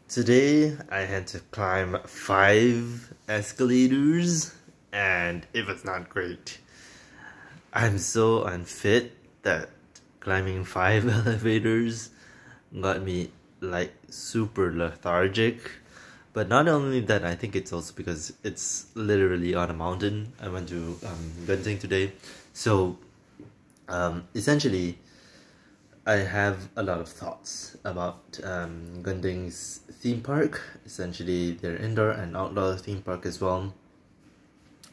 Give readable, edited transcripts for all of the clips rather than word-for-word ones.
Today I had to climb 5 escalators and it was not great. I'm so unfit that climbing 5 elevators got me like super lethargic. But not only that, I think it's also because it's literally on a mountain. I went to Genting today. So essentially I have a lot of thoughts about Genting's theme park. Essentially, their indoor and outdoor theme park as well.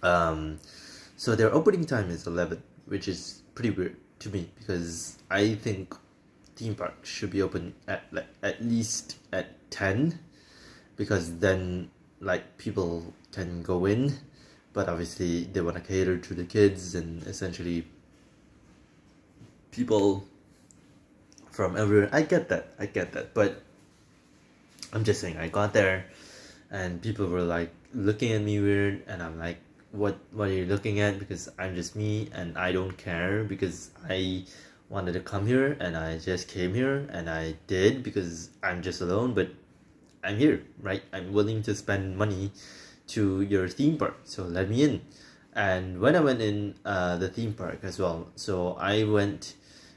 So their opening time is 11, which is pretty weird to me because I think theme park should be open at least at 10, because then like people can go in, but obviously they want to cater to the kids and essentially people from everywhere. I get that, but I'm just saying I got there and people were like looking at me weird, and I'm like, what are you looking at? Because I'm just me and I don't care, because I wanted to come here and I just came here and I did because I'm just alone, but I'm here, right? I'm willing to spend money to your theme park, so let me in. And when I went in the theme park as well, so I went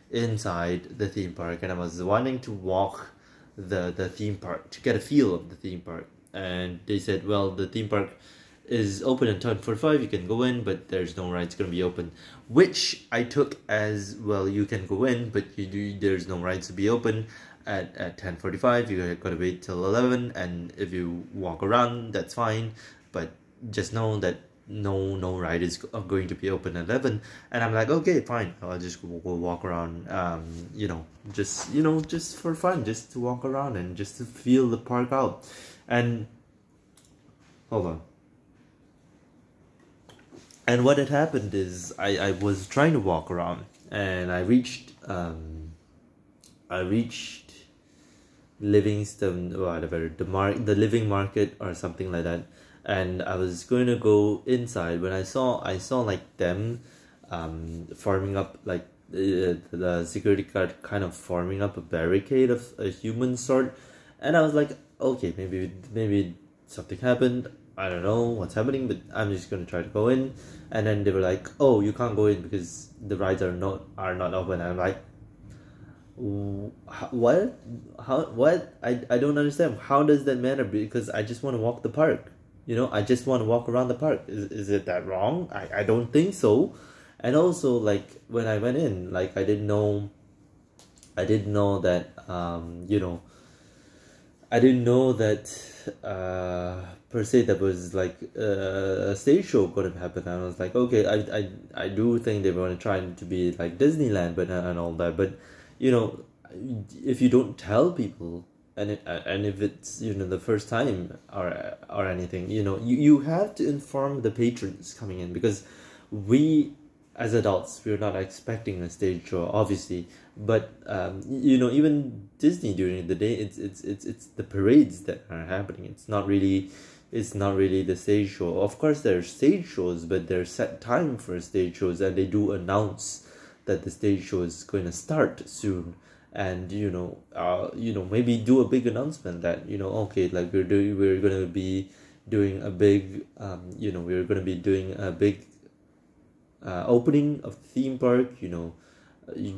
inside the theme park and I was wanting to walk the theme park to get a feel of the theme park, and they said, well, the theme park is open at 10:45, you can go in, but there's no rides gonna be open, which I took as, well, you can go in, but there's no rides to be open at 10:45. You gotta wait till 11, and if you walk around, that's fine, but just know that no ride is going to be open at 11. And I'm like, okay, fine, I'll just go walk around, just for fun, just to walk around and just to feel the park out. And hold on. And what had happened is I was trying to walk around and I reached Livingston, whatever, the living market or something like that. And I was going to go inside when I saw like them forming up, like the security guard kind of forming up a barricade of a human sort, and I was like, okay, maybe something happened, I don't know what's happening, but I'm just gonna try to go in. And then they were like, oh, you can't go in because the rides are not open. And I'm like, what? I don't understand. How does that matter? Because I just want to walk the park. I just want to walk around the park. Is it that wrong? I don't think so. And also, like, when I went in, like, I didn't know that, I didn't know that, per se, that was, like, a stage show going to happen. And I was like, okay, I do think they want to try to be, like, Disneyland, but and all that. But, if you don't tell people, and if it's the first time or anything, you have to inform the patrons coming in, because we as adults, we're not expecting a stage show, obviously, but even Disney during the day, it's the parades that are happening. It's not really the stage show. Of course there's stage shows, but there's set time for stage shows, and they do announce that the stage show is going to start soon. And maybe do a big announcement that okay, like we're gonna be doing a big we're gonna be doing a big opening of the theme park. You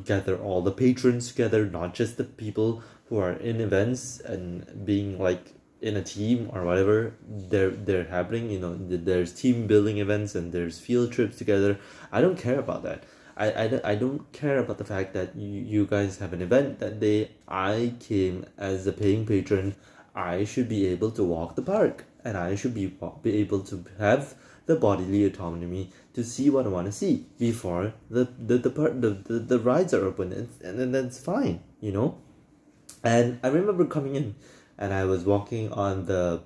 gather all the patrons together, not just the people who are in events and being like in a team or whatever. They're happening. There's team building events and there's field trips together. I don't care about that. I don't care about the fact that you guys have an event that day. I came as a paying patron. I should be able to walk the park, and I should be able to have the bodily autonomy to see what I want to see before the rides are open, and then that's fine, And I remember coming in, and I was walking on the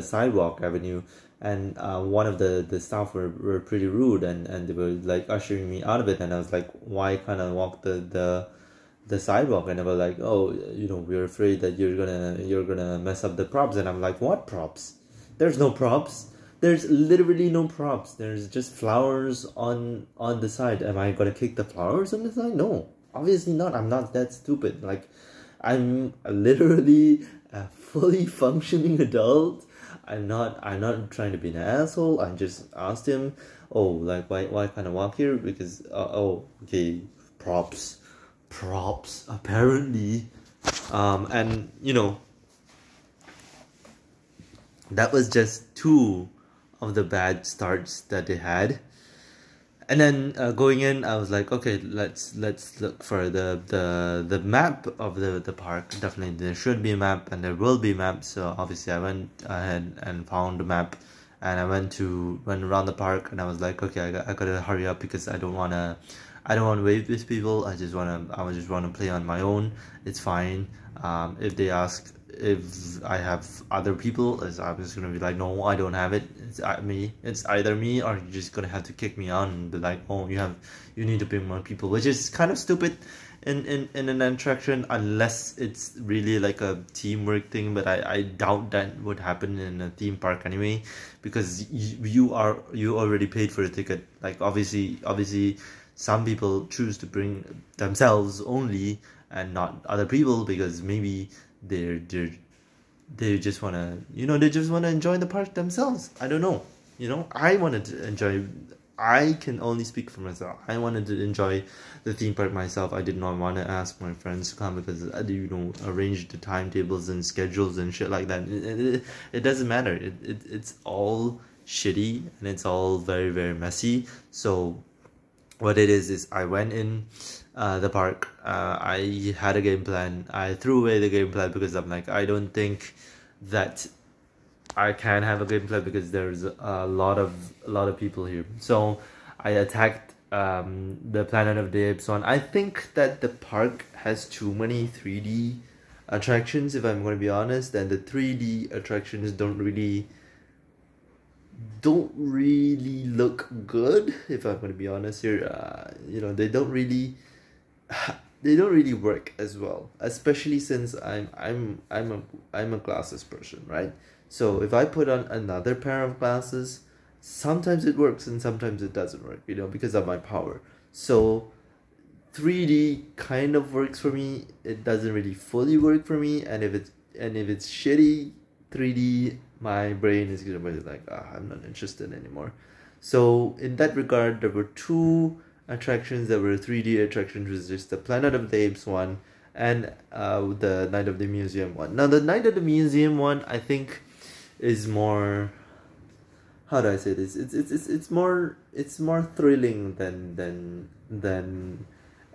sidewalk avenue, and one of the staff were pretty rude, and they were like ushering me out of it, and I was like, why can't I walk the sidewalk? And they were like, oh, we're afraid that you're gonna mess up the props. And I'm like, what props? There's no props. There's literally no props. There's just flowers on the side. Am I gonna kick the flowers on the side? No, obviously not. I'm not that stupid. Like, I'm literally a fully functioning adult. I'm not trying to be an asshole. I just asked him, oh, like why can't I walk here? Because oh, okay, props, apparently. And that was just two of the bad starts that they had. And then going in, I was like, okay, let's look for the map of the park. Definitely, there should be a map, and there will be a map. So obviously, I went ahead and found the map, and I went around the park, and I was like, okay, I gotta hurry up because I don't wanna wait with people. I just wanna play on my own. It's fine. If they ask if I have other people, I'm just gonna be like, no, I don't have it. It's either me or you're just gonna have to kick me out and be like, oh, you need to bring more people, which is kind of stupid in an attraction unless it's really like a teamwork thing. But I doubt that would happen in a theme park anyway, because you already paid for a ticket. Like obviously some people choose to bring themselves only and not other people because maybe they just wanna enjoy the park themselves. I don't know. I wanted to enjoy. I can only speak for myself. I wanted to enjoy the theme park myself. I did not want to ask my friends to come because arrange the timetables and schedules and shit like that. It doesn't matter. It's all shitty and it's all very, very messy. So what it is I went in the park. I had a game plan. I threw away the game plan because I'm like, I don't think that I can have a game plan because there's a lot of people here. So I attacked the Planet of the Apes one. I think that the park has too many 3D attractions, if I'm going to be honest, and the 3D attractions don't really look good, if I'm going to be honest here. They don't really work as well, especially since I'm a glasses person, right? So if I put on another pair of glasses, sometimes it works and sometimes it doesn't work, because of my power. So 3D kind of works for me. It doesn't really fully work for me, and if it's shitty 3D, my brain is gonna be like, I'm not interested anymore. So in that regard, there were two attractions that were 3D attractions, was just the Planet of the Apes one and the Night of the Museum one. Now the Night of the Museum one, I think, is more, how do I say this? It's more thrilling than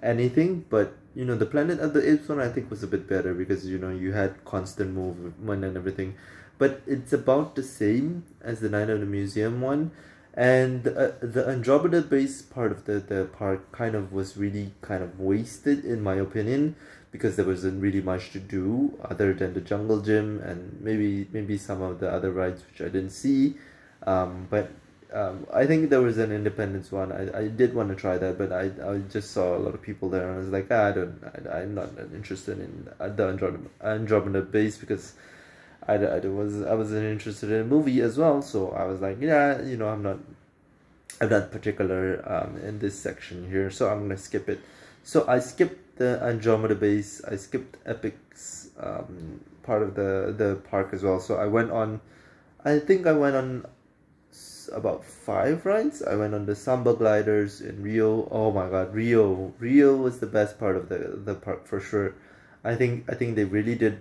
anything. But the Planet of the Apes one, I think, was a bit better because you had constant movement and everything. But it's about the same as the Night of the Museum one. And the Andromeda base part of the park was really kind of wasted, in my opinion, because there wasn't really much to do other than the jungle gym and maybe some of the other rides which I didn't see. But I think there was an Independence one. I did want to try that, but I just saw a lot of people there and I was like, I'm not interested in the Andromeda base because I wasn't interested in a movie as well. So I was like, yeah, I'm not particular in this section here, so I'm gonna skip it. So I skipped the Andromeda base. I skipped Epic's part of the park as well. So I think I went on about 5 rides. I went on the Samba gliders in Rio. Oh my god, Rio was the best part of the park for sure. I think they really did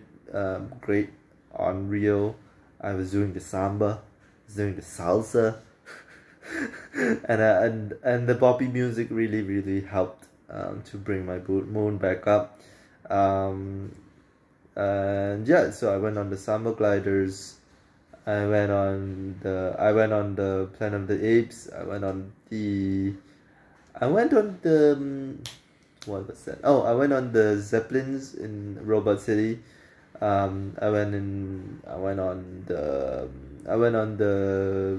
great on Rio. I was doing the samba, I was doing the salsa, and the poppy music really helped to bring my mood back up. And yeah, so I went on the samba gliders. I went on the Planet of the Apes. I went on the what was that? Oh, I went on the Zeppelins in Robot City. I went on the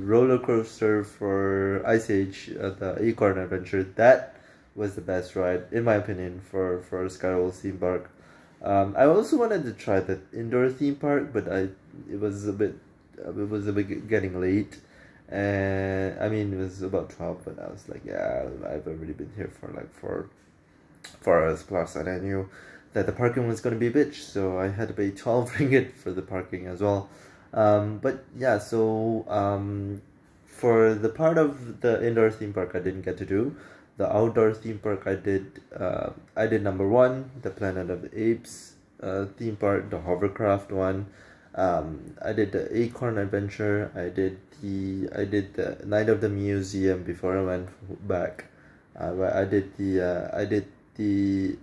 roller coaster for Ice Age, the Acorn Adventure. That was the best ride, in my opinion, for Skyworld theme park. I also wanted to try the indoor theme park, but it was a bit getting late, and I mean it was about 12, but I was like, yeah, I've already been here for like 4 hours plus, and I knew that the parking was going to be a bitch, so I had to pay 12 ringgit for the parking as well. But yeah, so for the part of the indoor theme park I didn't get to do. The outdoor theme park I did number one, the Planet of the Apes theme park, the hovercraft one. I did the Acorn Adventure. I did the Night of the Museum before I went back. I did the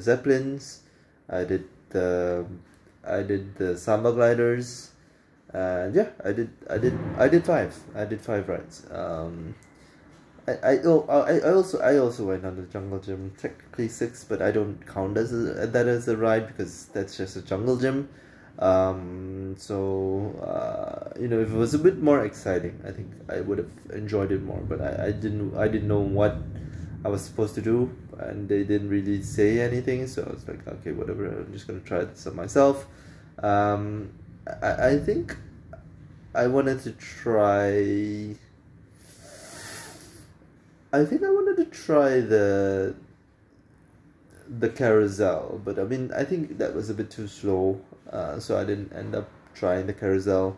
Zeppelins. I did the Samba gliders. And yeah, I did five. I did five rides. I also went on the jungle gym, technically six, but I don't count that as a ride because that's just a jungle gym. If it was a bit more exciting, I think I would have enjoyed it more. But I didn't know what I was supposed to do, and they didn't really say anything. So I was like, okay, whatever. I'm just gonna try this on myself. I think I wanted to try. I think I wanted to try the carousel, but I mean, I think that was a bit too slow, so I didn't end up trying the carousel.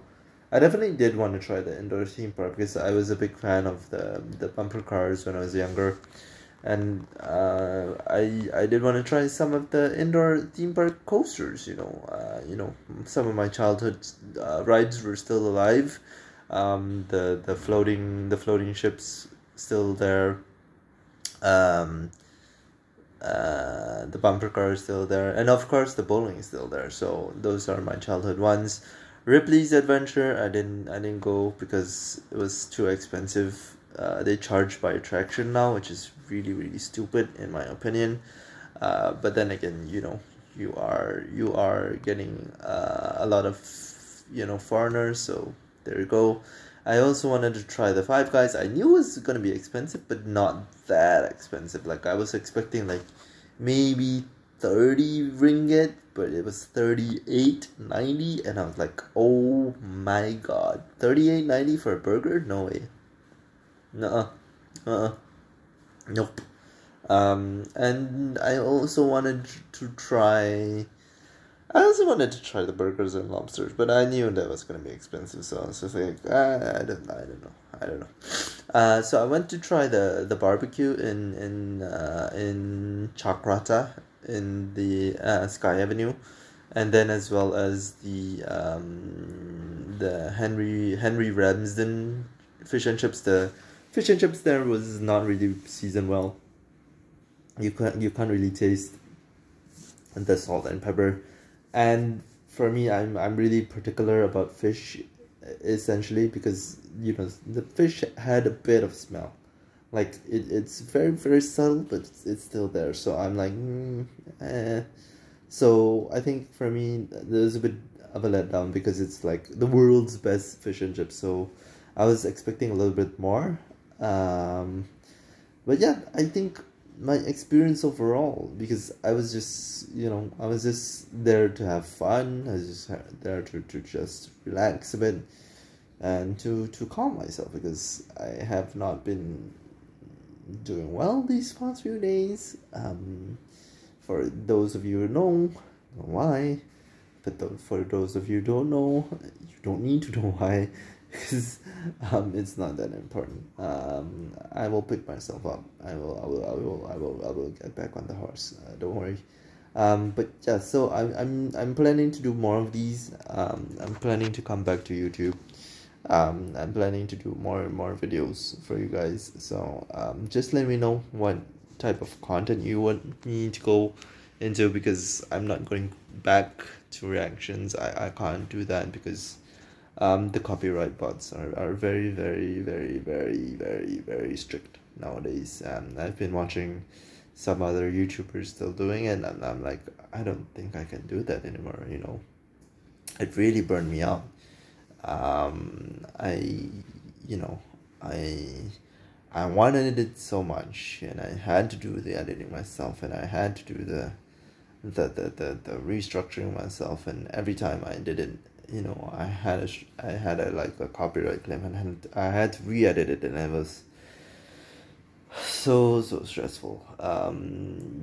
I definitely did want to try the indoor theme park because I was a big fan of the bumper cars when I was younger, and I did want to try some of the indoor theme park coasters. Some of my childhood rides were still alive. The floating ships still there. The bumper car is still there, and of course the bowling is still there. So those are my childhood ones. Ripley's Adventure, I didn't go because it was too expensive. They charge by attraction now, which is really really stupid in my opinion. But then again, you are getting a lot of foreigners, so there you go. I also wanted to try the Five Guys. I knew it was gonna be expensive, but not that expensive. Like I was expecting like maybe 30 ringgit, but it was 38.90, and I was like, oh my god, 38.90 for a burger? No way. Nuh-uh. Nope. And I also wanted to try. I also wanted to try the burgers and lobsters, but I knew that was gonna be expensive, so I was just like, I don't know. So I went to try the barbecue in Chakrata in the Sky Avenue, and then as well as the Henry Ramsden fish and chips. The fish and chips there was not really seasoned well. You can't really taste the salt and pepper. And for me, I'm really particular about fish, essentially, because the fish had a bit of smell, like it's very very subtle, but it's still there. So I'm like, So I think for me there's a bit of a letdown because it's like the world's best fish and chips. So I was expecting a little bit more, but yeah, I think my experience overall, because I was just there to have fun. I was just there to just relax a bit and to calm myself, because I have not been doing well these past few days. For those of you who know why, but for those of you who don't know, you don't need to know why, because it's not that important. I will pick myself up. I will get back on the horse. Don't worry. But yeah, so I'm planning to do more of these. I'm planning to come back to YouTube. I'm planning to do more and more videos for you guys. So just let me know what type of content you want me to go into, because I'm not going back to reactions. I can't do that because the copyright bots are very very very very very very strict nowadays. I've been watching some other YouTubers still doing it, and I'm like, I don't think I can do that anymore. It really burned me out. I wanted it so much, and I had to do the editing myself, and I had to do the restructuring myself, and every time I did it, I had a copyright claim, and I had to re-edit it, and it was so stressful.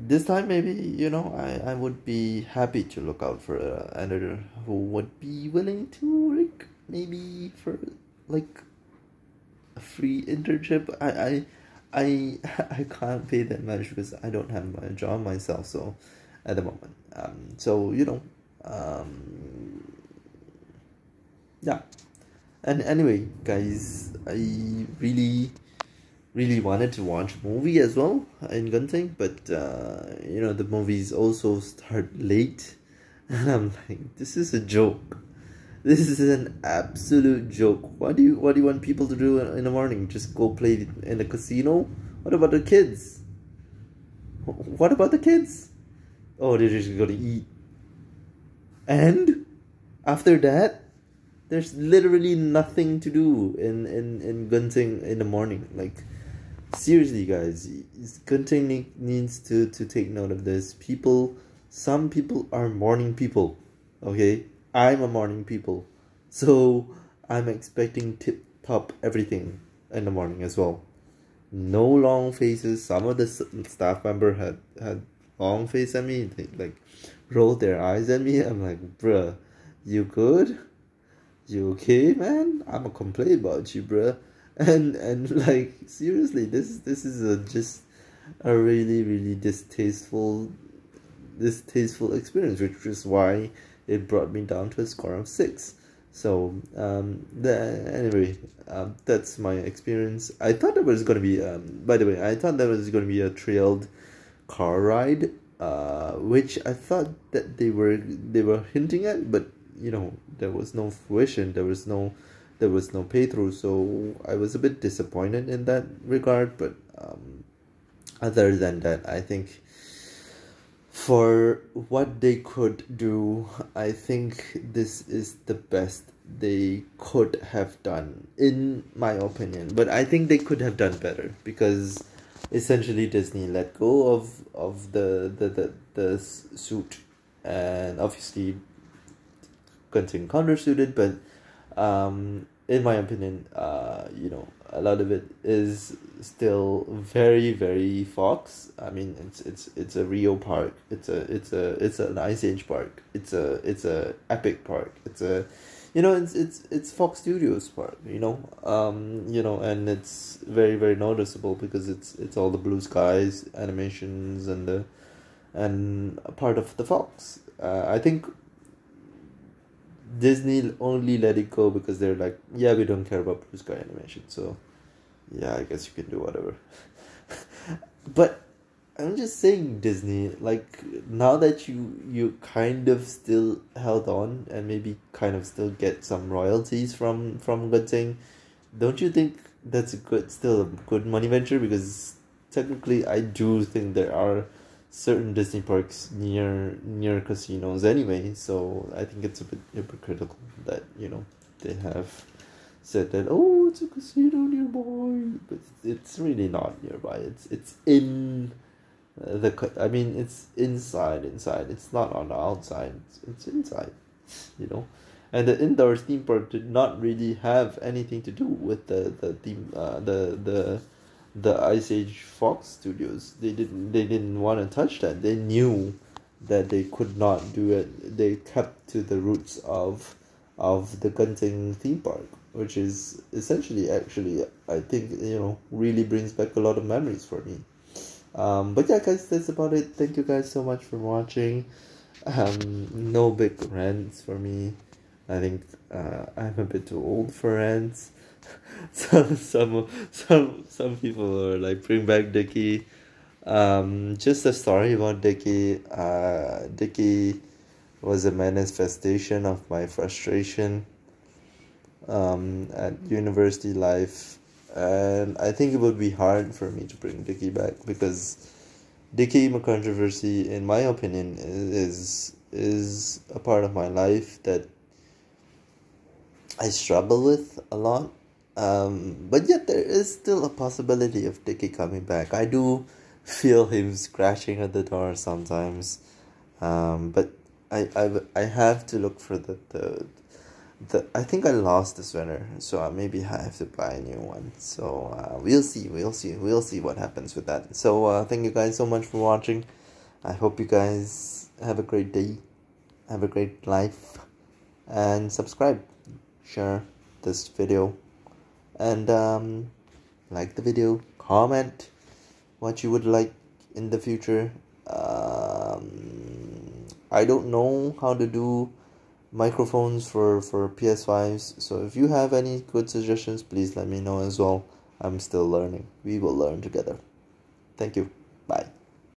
This time maybe, I would be happy to look out for an editor who would be willing to, like, maybe for like a free internship. I I can't pay that much because I don't have my job myself, so at the moment. So yeah. And anyway, guys, I really wanted to watch a movie as well in Gunting, but the movies also start late, and I'm like, this is a joke. This is an absolute joke. What do you want people to do in the morning? Just go play in the casino? What about the kids? What about the kids? Oh, they're just gonna eat. And after that, there's literally nothing to do in Gunting in the morning. Like, seriously, guys, Gunting needs to take note of this. Some people are morning people, okay? I'm a morning people, so I'm expecting tip-top everything in the morning as well. No long faces. Some of the staff member had long face at me. They like rolled their eyes at me. I'm like, bruh, you good? You okay, man? I'ma complain about you, bruh. And like, seriously, this is just a really distasteful experience, which is why it brought me down to a score of 6. So anyway, that's my experience. I thought there was gonna be by the way, I thought there was gonna be a trailed car ride, which I thought that they were hinting at, but there was no fruition. There was no pay through, so I was a bit disappointed in that regard. But other than that, I think for what they could do, I think this is the best they could have done, in my opinion. But I think they could have done better, because essentially Disney let go of the suit, and obviously continue countersuited, but in my opinion, a lot of it is still very Fox. I mean, it's a Rio park. It's an Ice Age park. It's a Epic park. It's Fox Studios park. And it's very noticeable because it's all the blue skies animations and a part of the Fox. I think Disney only let it go because they're like, yeah, we don't care about blue sky animation, so yeah, I guess you can do whatever. But I'm just saying, Disney, like, now that you kind of still held on and maybe kind of still get some royalties from Gunting, don't you think that's still a good money venture? Because technically I do think there are certain Disney parks near casinos anyway, so I think it's a bit hypocritical that they have said that, oh, it's a casino nearby, but it's really not nearby. It's in it's inside. It's not on the outside. It's inside, and the indoor theme park did not really have anything to do with the theme the Ice Age Fox Studios. They didn't want to touch that. They knew that they could not do it. They kept to the roots of the Gunting theme park, which is essentially, actually, I think, really brings back a lot of memories for me. But yeah, guys, that's about it. Thank you guys so much for watching. No big rants for me. I think I'm a bit too old for rants. Some people are like, bring back Dickie. Just a story about Dickie. Dickie was a manifestation of my frustration at university life, and I think it would be hard for me to bring Dickie back, because Dickie controversy, in my opinion, is a part of my life that I struggle with a lot. But yet there is still a possibility of Dickie coming back. I do feel him scratching at the door sometimes, but I have to look for I think I lost this winner, so I maybe have to buy a new one. So we'll see what happens with that. So thank you guys so much for watching. I hope you guys have a great day, have a great life, and subscribe, share this video, and like the video, comment what you would like in the future. I don't know how to do microphones for PS5s, so if you have any good suggestions, please let me know as well. I'm still learning. We will learn together. Thank you.